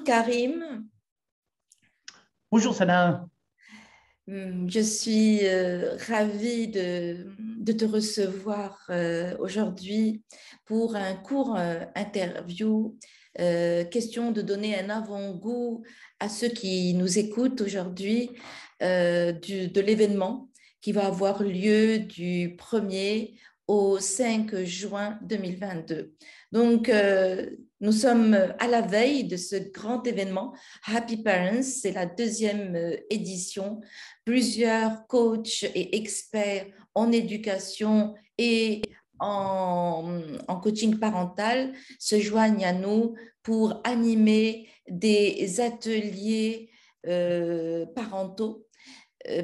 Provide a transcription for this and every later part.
Bonjour Karim. Bonjour Sana. Je suis ravie de te recevoir aujourd'hui pour un court interview. Question de donner un avant-goût à ceux qui nous écoutent aujourd'hui de l'événement qui va avoir lieu du 1er au 5 juin 2022. Donc, nous sommes à la veille de ce grand événement. Happy Parents, c'est la deuxième édition. Plusieurs coachs et experts en éducation et en coaching parental se joignent à nous pour animer des ateliers parentaux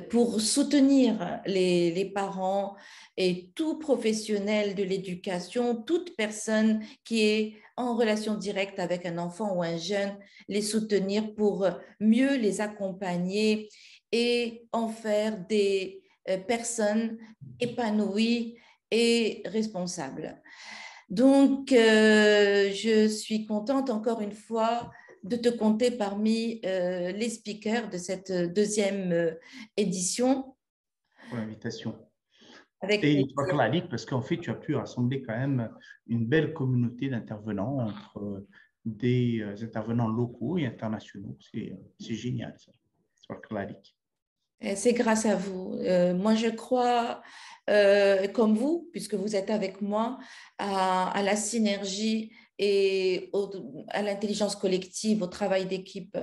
pour soutenir les parents et tout professionnel de l'éducation, toute personne qui est en relation directe avec un enfant ou un jeune, les soutenir pour mieux les accompagner et en faire des personnes épanouies et responsables. Donc, je suis contente encore une fois de te compter parmi les speakers de cette deuxième édition. Pour l'invitation. Avec Et plaisir. clarique, parce qu'en fait, tu as pu rassembler quand même une belle communauté d'intervenants entre des intervenants locaux et internationaux. C'est génial, ça. Clarique. C'est grâce à vous. Moi, je crois, comme vous, puisque vous êtes avec moi, à la synergie et à l'intelligence collective, au travail d'équipe.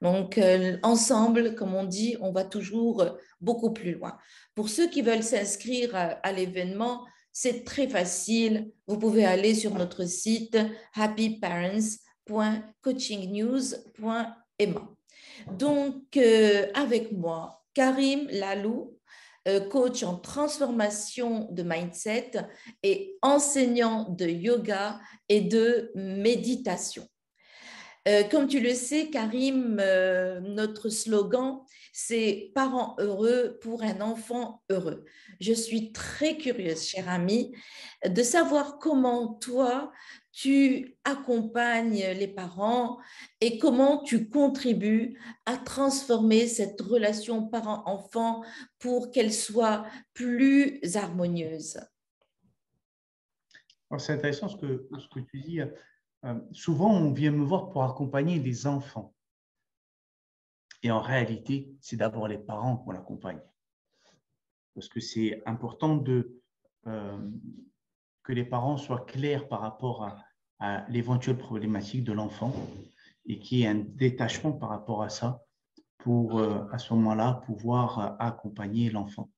Donc, ensemble, comme on dit, on va toujours beaucoup plus loin. Pour ceux qui veulent s'inscrire à l'événement, c'est très facile. Vous pouvez aller sur notre site happyparents.coachingnews.ma. Donc, avec moi, Karim Lalou, coach en transformation de mindset et enseignant de yoga et de méditation. Comme tu le sais, Karim, notre slogan, c'est Parents heureux pour un enfant heureux. Je suis très curieuse, cher ami, de savoir comment toi, tu accompagnes les parents et comment tu contribues à transformer cette relation parent-enfant pour qu'elle soit plus harmonieuse. Alors, c'est intéressant ce que tu dis. Souvent, on vient me voir pour accompagner les enfants. Et en réalité, c'est d'abord les parents qu'on accompagne. Parce que c'est important que les parents soient clairs par rapport à l'éventuelle problématique de l'enfant et qu'il y ait un détachement par rapport à ça pour, à ce moment-là, pouvoir accompagner l'enfant.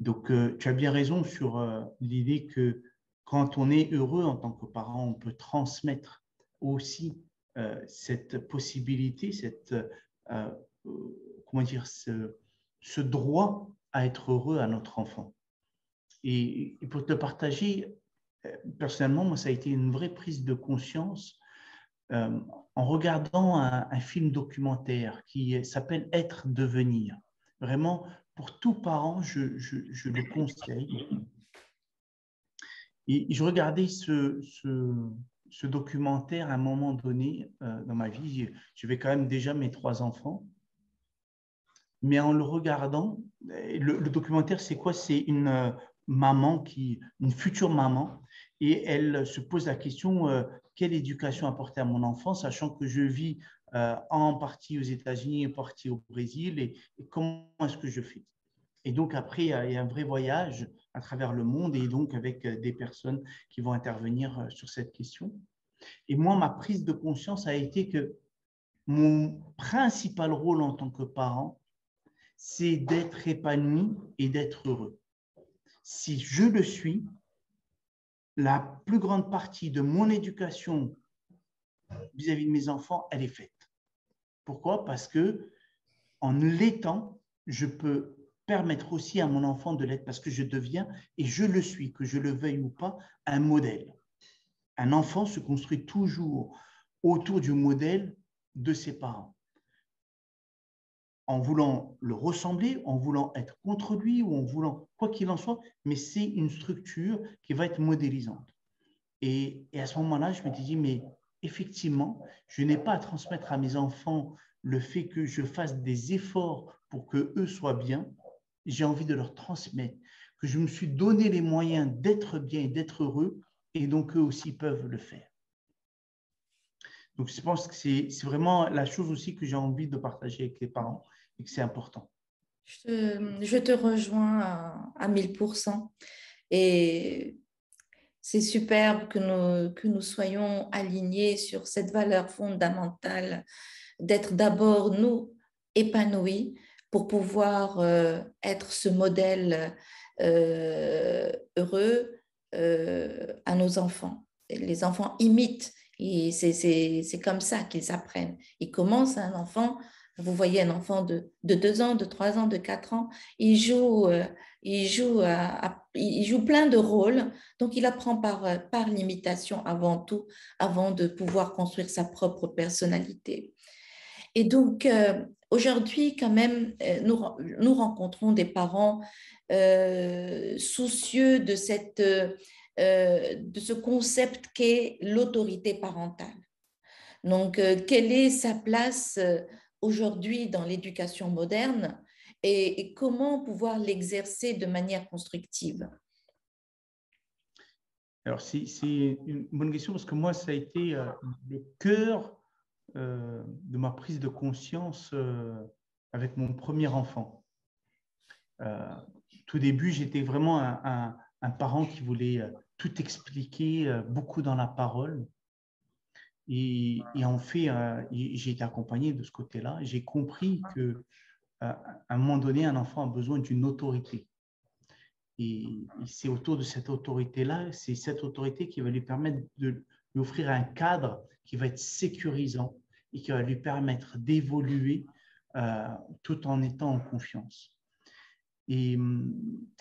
Donc, tu as bien raison sur l'idée que quand on est heureux en tant que parent, on peut transmettre aussi cette possibilité, comment dire, ce droit à être heureux à notre enfant. Et pour te partager, personnellement, moi, ça a été une vraie prise de conscience en regardant un film documentaire qui s'appelle Être, devenir. Vraiment, pour tout parent, je le conseille. Et je regardais ce documentaire à un moment donné dans ma vie. J'avais quand même déjà mes 3 enfants. Mais en le regardant, le documentaire, c'est quoi? C'est une maman, une future maman, et elle se pose la question, quelle éducation apporter à mon enfant, sachant que je vis en partie aux États-Unis, en partie au Brésil, et comment est-ce que je fais? Et donc, après, il y a un vrai voyage à travers le monde et donc avec des personnes qui vont intervenir sur cette question. Et moi, ma prise de conscience a été que mon principal rôle en tant que parent, c'est d'être épanoui et d'être heureux. Si je le suis, la plus grande partie de mon éducation vis-à-vis de mes enfants, elle est faite. Pourquoi? Parce que en l'étant, je peux permettre aussi à mon enfant de l'être parce que je deviens, et je le suis, que je le veuille ou pas, un modèle. Un enfant se construit toujours autour du modèle de ses parents. En voulant le ressembler, en voulant être contre lui ou en voulant, quoi qu'il en soit, mais c'est une structure qui va être modélisante. Et à ce moment-là, je me dis, mais effectivement, je n'ai pas à transmettre à mes enfants le fait que je fasse des efforts pour qu'eux soient bien. J'ai envie de leur transmettre que je me suis donné les moyens d'être bien et d'être heureux, et donc eux aussi peuvent le faire. Donc, je pense que c'est vraiment la chose aussi que j'ai envie de partager avec les parents et que c'est important. Je te rejoins à 1000%. Et c'est superbe que nous soyons alignés sur cette valeur fondamentale d'être d'abord nous épanouis pour pouvoir être ce modèle heureux à nos enfants. Et les enfants imitent, et c'est comme ça qu'ils apprennent. Ils commencent un enfant, vous voyez un enfant de 2 ans, de 3 ans, de 4 ans, il joue plein de rôles, donc il apprend par l'imitation avant tout, avant de pouvoir construire sa propre personnalité. Et donc, aujourd'hui, quand même, nous rencontrons des parents soucieux de ce concept qu'est l'autorité parentale. Donc, quelle est sa place aujourd'hui dans l'éducation moderne et comment pouvoir l'exercer de manière constructive? Alors, c'est une bonne question parce que moi, ça a été le cœur de ma prise de conscience avec mon premier enfant. Tout début, j'étais vraiment un parent qui voulait tout expliquer, beaucoup dans la parole. Et en fait, j'ai été accompagné de ce côté-là. J'ai compris qu'à un moment donné, un enfant a besoin d'une autorité. Et c'est autour de cette autorité-là, c'est cette autorité qui va lui permettre de lui offrir un cadre qui va être sécurisant et qui va lui permettre d'évoluer tout en étant en confiance. Et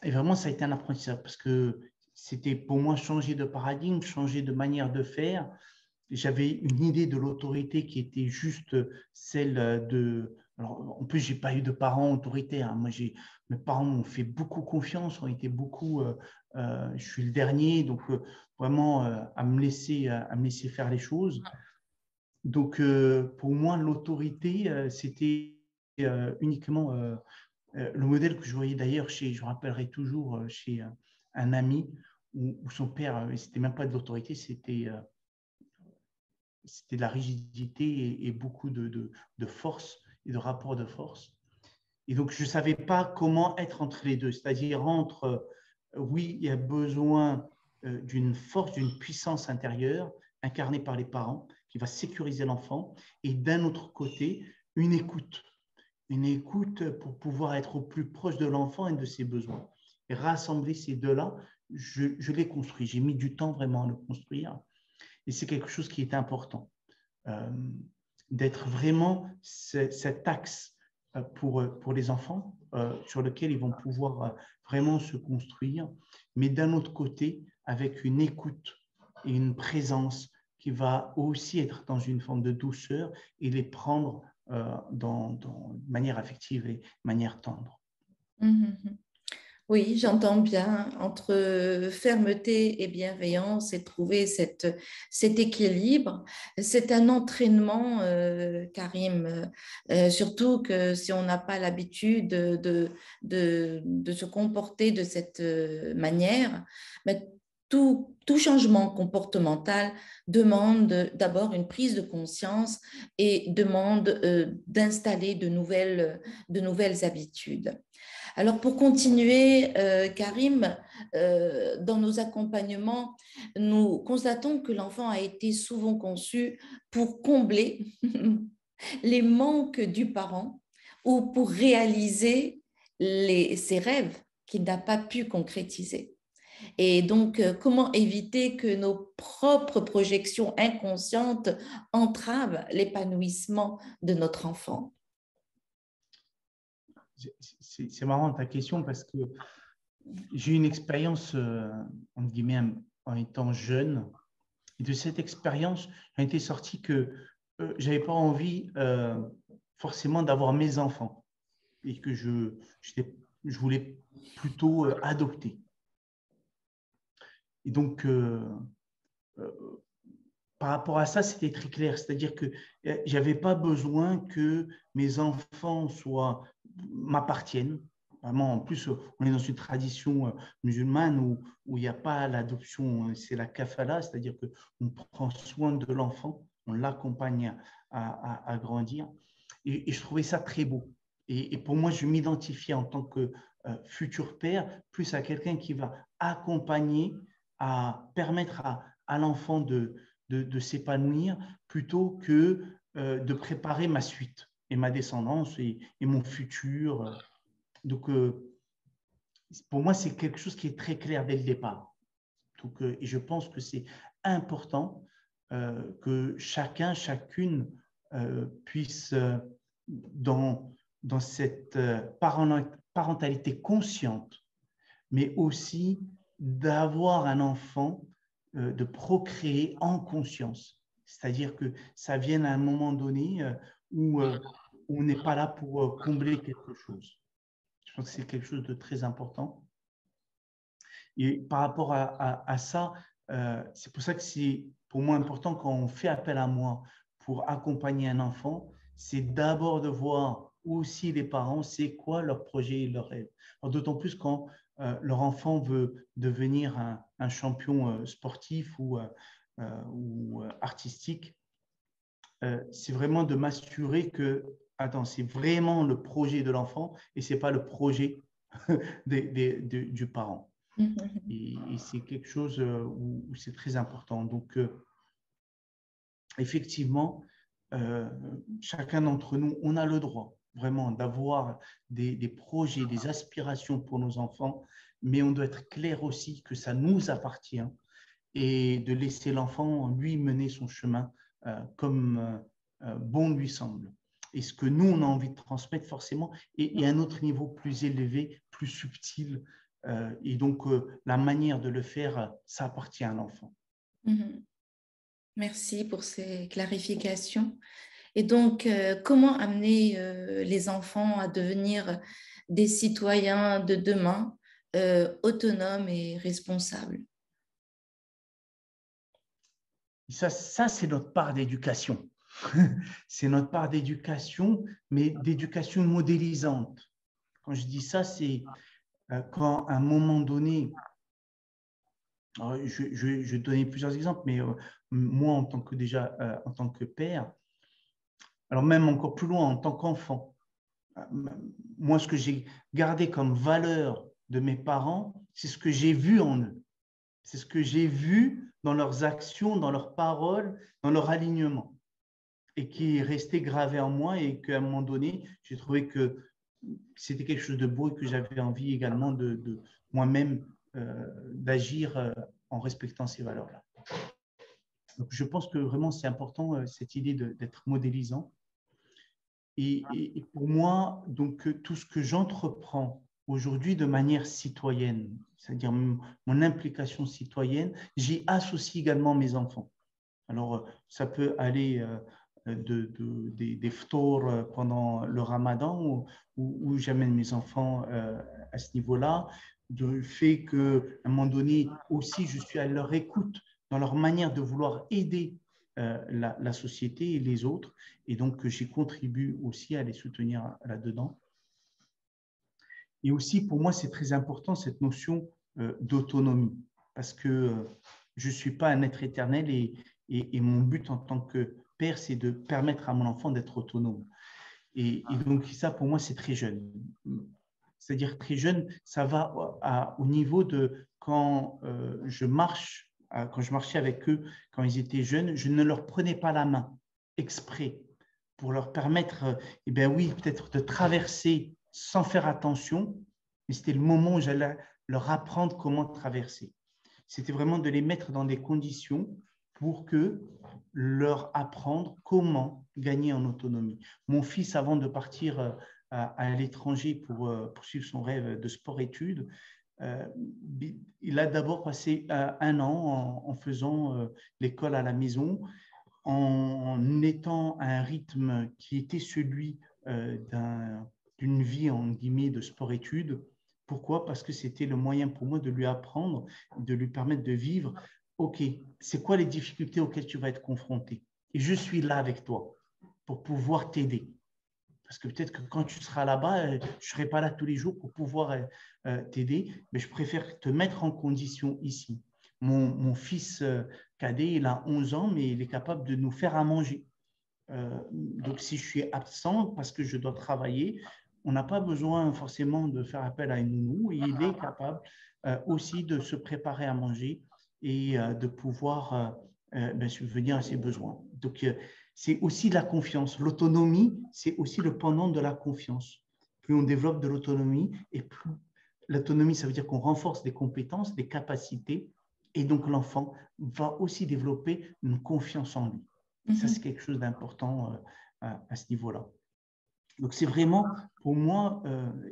vraiment, ça a été un apprentissage parce que c'était pour moi changer de paradigme, changer de manière de faire. J'avais une idée de l'autorité qui était juste celle de… Alors, en plus, je n'ai pas eu de parents autoritaires. Moi, mes parents m'ont fait beaucoup confiance, ont été beaucoup… je suis le dernier, donc vraiment à me laisser faire les choses. Donc, pour moi, l'autorité, c'était uniquement… le modèle que je voyais d'ailleurs je me rappellerai toujours chez un ami où son père, c'était même pas de l'autorité, c'était de la rigidité et beaucoup de force et de rapport de force. Et donc, je ne savais pas comment être entre les deux, c'est-à-dire entre, oui, il y a besoin d'une force, d'une puissance intérieure incarnée par les parents qui va sécuriser l'enfant, et d'un autre côté, une écoute pour pouvoir être au plus proche de l'enfant et de ses besoins. Et rassembler ces deux-là, je l'ai construit. J'ai mis du temps vraiment à le construire. Et c'est quelque chose qui est important, d'être vraiment cet axe pour les enfants sur lequel ils vont pouvoir vraiment se construire, mais d'un autre côté, avec une écoute et une présence qui va aussi être dans une forme de douceur et les prendre de manière affective et de manière tendre. Mm-hmm. Oui, j'entends bien entre fermeté et bienveillance et trouver cet équilibre. C'est un entraînement, Karim, surtout que si on n'a pas l'habitude de se comporter de cette manière, mais tout changement comportemental demande d'abord une prise de conscience et demande d'installer de nouvelles habitudes. Alors pour continuer, Karim, dans nos accompagnements, nous constatons que l'enfant a été souvent conçu pour combler les manques du parent ou pour réaliser ses rêves qu'il n'a pas pu concrétiser. Et donc, comment éviter que nos propres projections inconscientes entravent l'épanouissement de notre enfant? C'est marrant ta question parce que j'ai eu une expérience, entre guillemets, en étant jeune. Et de cette expérience, j'en étais sorti que je n'avais pas envie forcément d'avoir mes enfants et que je voulais plutôt adopter. Et donc, par rapport à ça, c'était très clair. C'est-à-dire que je n'avais pas besoin que mes enfants m'appartiennent. Vraiment, en plus, on est dans une tradition musulmane où il n'y a pas l'adoption, c'est la kafala, c'est-à-dire qu'on prend soin de l'enfant, on l'accompagne à grandir. Et je trouvais ça très beau. Et pour moi, je m'identifiais en tant que futur père plus à quelqu'un qui va accompagner, à permettre à l'enfant de s'épanouir plutôt que de préparer ma suite et ma descendance et mon futur. Donc, pour moi, c'est quelque chose qui est très clair dès le départ. Donc, et je pense que c'est important que chacun, chacune puisse, dans cette parentalité consciente, mais aussi d'avoir un enfant, de procréer en conscience. C'est-à-dire que ça vienne à un moment donné où on n'est pas là pour combler quelque chose. Je pense que c'est quelque chose de très important. Et par rapport à ça, c'est pour ça que c'est pour moi important quand on fait appel à moi pour accompagner un enfant, c'est d'abord de voir aussi les parents, c'est quoi leur projet et leur rêve. D'autant plus quand leur enfant veut devenir un champion sportif ou artistique, c'est vraiment de m'assurer que, attends, c'est vraiment le projet de l'enfant et ce n'est pas le projet du parent. Et c'est quelque chose où c'est très important. Donc, effectivement, chacun d'entre nous, on a le droit vraiment d'avoir des projets, des aspirations pour nos enfants, mais on doit être clair aussi que ça nous appartient et de laisser l'enfant, lui, mener son chemin comme bon lui semble. Et ce que nous, on a envie de transmettre forcément est à un autre niveau plus élevé, plus subtil. Et donc, la manière de le faire, ça appartient à l'enfant. Merci pour ces clarifications. Et donc, comment amener les enfants à devenir des citoyens de demain, autonomes et responsables? Ça c'est notre part d'éducation. C'est notre part d'éducation, mais d'éducation modélisante. Quand je dis ça, c'est quand à un moment donné, je vais donner plusieurs exemples, mais moi, en tant que père, alors même encore plus loin, en tant qu'enfant, moi, ce que j'ai gardé comme valeur de mes parents, c'est ce que j'ai vu en eux. C'est ce que j'ai vu dans leurs actions, dans leurs paroles, dans leur alignement, et qui est resté gravé en moi et qu'à un moment donné, j'ai trouvé que c'était quelque chose de beau et que j'avais envie également de moi-même d'agir en respectant ces valeurs-là. Donc, je pense que vraiment, c'est important, cette idée d'être modélisant. Et pour moi, donc, tout ce que j'entreprends aujourd'hui de manière citoyenne, c'est-à-dire mon implication citoyenne, j'y associe également mes enfants. Alors, ça peut aller des ftors pendant le ramadan où j'amène mes enfants à ce niveau-là, du fait qu'à un moment donné aussi, je suis à leur écoute dans leur manière de vouloir aider la société et les autres, et donc j'y contribue aussi à les soutenir là-dedans. Et aussi, pour moi, c'est très important cette notion d'autonomie, parce que je ne suis pas un être éternel et mon but en tant que père, c'est de permettre à mon enfant d'être autonome. Et donc, ça, pour moi, c'est très jeune. C'est-à-dire très jeune, ça va au niveau de quand je marchais avec eux, quand ils étaient jeunes, je ne leur prenais pas la main exprès pour leur permettre, eh bien oui, peut-être de traverser sans faire attention, mais c'était le moment où j'allais leur apprendre comment traverser. C'était vraiment de les mettre dans des conditions pour leur apprendre comment gagner en autonomie. Mon fils, avant de partir à l'étranger pour poursuivre son rêve de sport-études, il a d'abord passé 1 an en faisant l'école à la maison, en étant à un rythme qui était celui d'une vie en guillemets de sport-études. Pourquoi? Parce que c'était le moyen pour moi de lui apprendre, de lui permettre de vivre OK, c'est quoi les difficultés auxquelles tu vas être confronté? Et je suis là avec toi pour pouvoir t'aider. Parce que peut-être que quand tu seras là-bas, je ne serai pas là tous les jours pour pouvoir t'aider, mais je préfère te mettre en condition ici. Mon fils cadet, il a 11 ans, mais il est capable de nous faire à manger. Donc, si je suis absent parce que je dois travailler, on n'a pas besoin forcément de faire appel à une nounou. Il est capable aussi de se préparer à manger et de pouvoir subvenir à ses besoins. Donc, c'est aussi de la confiance. L'autonomie, c'est aussi le pendant de la confiance. Plus on développe de l'autonomie, et plus l'autonomie, ça veut dire qu'on renforce des compétences, des capacités, et donc l'enfant va aussi développer une confiance en lui. Ça, c'est quelque chose d'important à ce niveau-là. Donc, c'est vraiment, pour moi,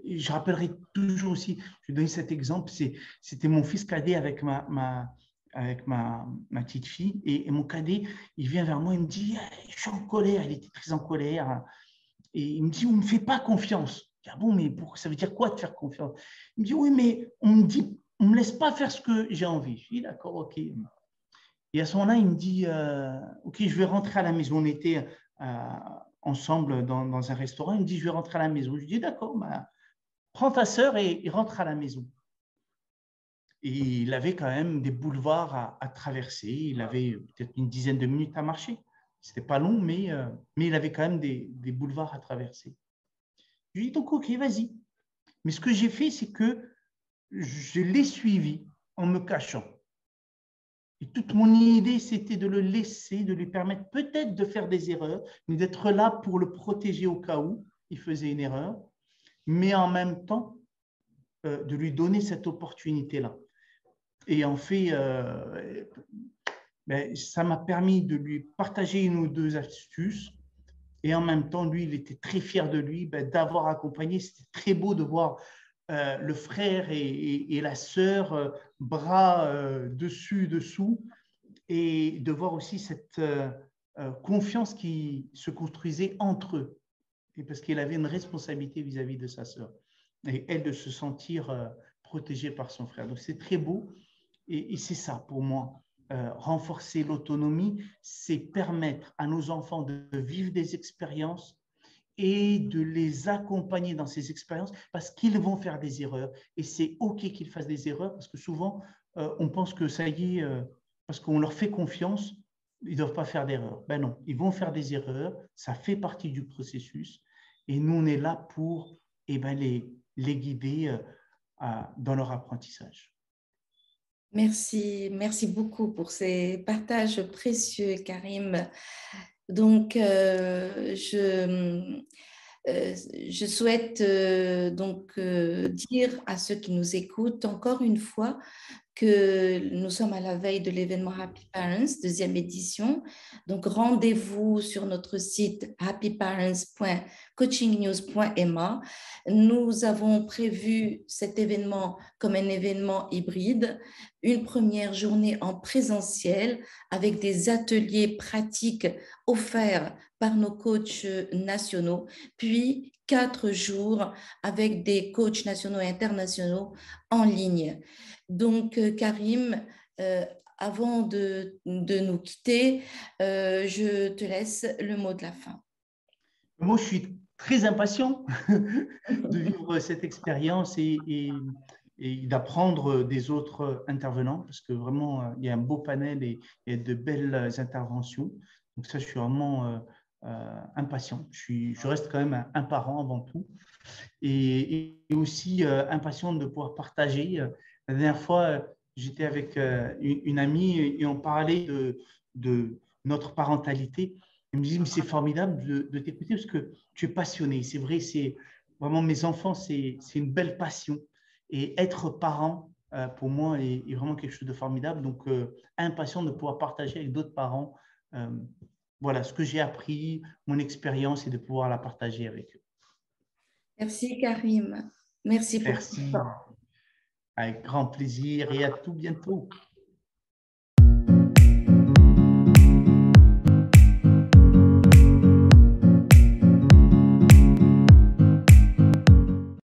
et je rappellerai toujours aussi, je vais donner cet exemple, c'était mon fils cadet avec ma petite fille, et mon cadet, il vient vers moi, il me dit, je suis en colère, il était très en colère, et il me dit, on ne me fait pas confiance. Je dis, ah bon, mais ça veut dire quoi de faire confiance? Il me dit, oui, mais on me laisse pas faire ce que j'ai envie. Je dis, d'accord, ok. Et à ce moment-là, il me dit, OK, je vais rentrer à la maison. On était ensemble dans un restaurant. Il me dit, je vais rentrer à la maison. Je lui dis, d'accord, bah, prends ta sœur et rentre à la maison. Et il avait quand même des boulevards à traverser. Il avait peut-être une dizaine de minutes à marcher. Ce n'était pas long, mais il avait quand même des boulevards à traverser. Je lui dis, donc, OK, vas-y. Mais ce que j'ai fait, c'est que je l'ai suivi en me cachant. Et toute mon idée, c'était de le laisser, de lui permettre peut-être de faire des erreurs, mais d'être là pour le protéger au cas où il faisait une erreur, mais en même temps, de lui donner cette opportunité-là. Et en fait, ça m'a permis de lui partager une ou deux astuces. Et en même temps, lui, il était très fier de lui d'avoir accompagné. C'était très beau de voir le frère et la sœur, bras dessus, dessous, et de voir aussi cette confiance qui se construisait entre eux. Et parce qu'il avait une responsabilité vis-à-vis de sa sœur. Et elle de se sentir protégée par son frère. Donc c'est très beau. Et c'est ça pour moi. Renforcer l'autonomie, c'est permettre à nos enfants de vivre des expériences et de les accompagner dans ces expériences parce qu'ils vont faire des erreurs. Et c'est OK qu'ils fassent des erreurs parce que souvent, on pense que ça y est, parce qu'on leur fait confiance, ils ne doivent pas faire d'erreurs. Ben non, ils vont faire des erreurs, ça fait partie du processus. Et nous, on est là pour les guider dans leur apprentissage. Merci, merci beaucoup pour ces partages précieux, Karim. Donc, je souhaite dire à ceux qui nous écoutent encore une fois que nous sommes à la veille de l'événement Happy Parents, deuxième édition. Donc, rendez-vous sur notre site happyparents.coachingnews.ma. Nous avons prévu cet événement comme un événement hybride, une première journée en présentiel avec des ateliers pratiques offerts par nos coachs nationaux, puis 4 jours avec des coachs nationaux et internationaux en ligne. Donc, Karim, avant de nous quitter, je te laisse le mot de la fin. Moi, je suis très impatient de vivre cette expérience et d'apprendre des autres intervenants parce que vraiment, il y a un beau panel et de belles interventions. Donc ça, je suis vraiment impatient. Je reste quand même un parent avant tout et aussi impatient de pouvoir partager. La dernière fois, j'étais avec une amie et on parlait de notre parentalité. Elle me dit, mais c'est formidable de t'écouter parce que tu es passionné. C'est vrai, c'est vraiment mes enfants, c'est une belle passion. Et être parent, pour moi, est vraiment quelque chose de formidable. Donc, impatient de pouvoir partager avec d'autres parents voilà, ce que j'ai appris, mon expérience et de pouvoir la partager avec eux. Merci, Karim. Merci pour ton Merci, temps. avec grand plaisir et à tout bientôt.